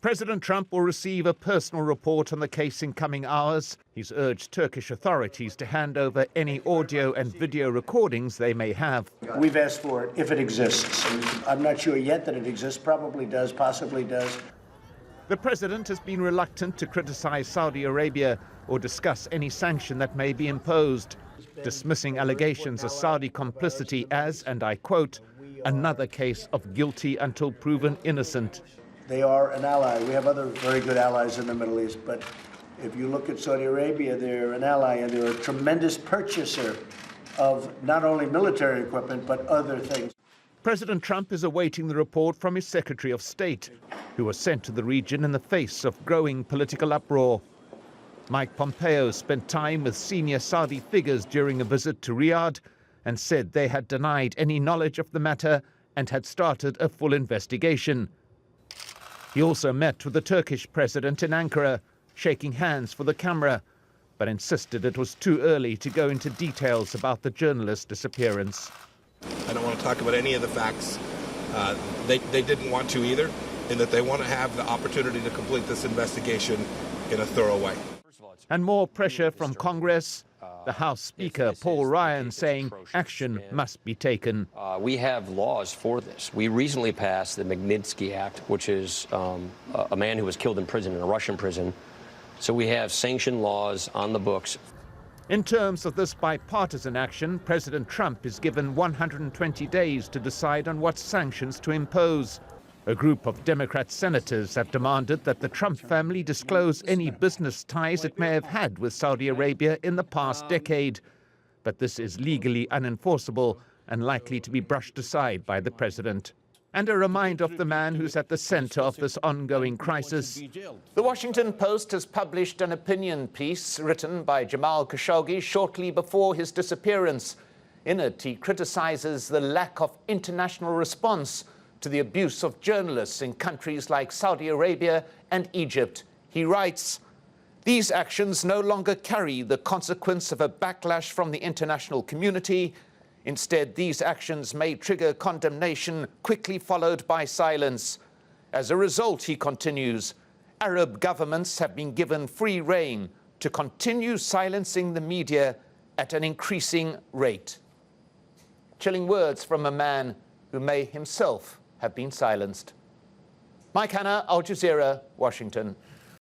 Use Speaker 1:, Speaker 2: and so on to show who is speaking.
Speaker 1: President Trump will receive a personal report on the case in coming hours. He's urged Turkish authorities to hand over any audio and video recordings they may have.
Speaker 2: We've asked for it if it exists. I'm not sure yet that it exists. Probably does, possibly does.
Speaker 1: The president has been reluctant to criticize Saudi Arabia or discuss any sanction that may be imposed, dismissing allegations of Saudi complicity as, and I quote, another case of guilty until proven innocent.
Speaker 2: They are an ally. We have other very good allies in the Middle East, but if you look at Saudi Arabia, they're an ally and they're a tremendous purchaser of not only military equipment, but other things.
Speaker 1: President Trump is awaiting the report from his Secretary of State, who was sent to the region in the face of growing political uproar. Mike Pompeo spent time with senior Saudi figures during a visit to Riyadh and said they had denied any knowledge of the matter and had started a full investigation. He also met with the Turkish president in Ankara, shaking hands for the camera, but insisted it was too early to go into details about the journalist's disappearance.
Speaker 3: I don't want to talk about any of the facts. They didn't want to either, in that they want to have the opportunity to complete this investigation in a thorough way.
Speaker 1: And more pressure from Congress. The House Speaker, Paul Ryan, saying action must be taken.
Speaker 4: We have laws for this. We recently passed the Magnitsky Act, which is a man who was killed in prison, in a Russian prison. So we have sanctioned laws on the books.
Speaker 1: In terms of this bipartisan action, President Trump is given 120 days to decide on what sanctions to impose. A group of Democrat senators have demanded that the Trump family disclose any business ties it may have had with Saudi Arabia in the past decade. But this is legally unenforceable and likely to be brushed aside by the president. And a reminder of the man who's at the center of this ongoing crisis. The Washington Post has published an opinion piece written by Jamal Khashoggi shortly before his disappearance. In it, he criticizes the lack of international response to the abuse of journalists in countries like Saudi Arabia and Egypt. He writes, "These actions no longer carry the consequence of a backlash from the international community. Instead, these actions may trigger condemnation, quickly followed by silence. As a result," he continues, "Arab governments have been given free rein to continue silencing the media at an increasing rate." Chilling words from a man who may himself have been silenced. Mike Hanna, Al Jazeera, Washington.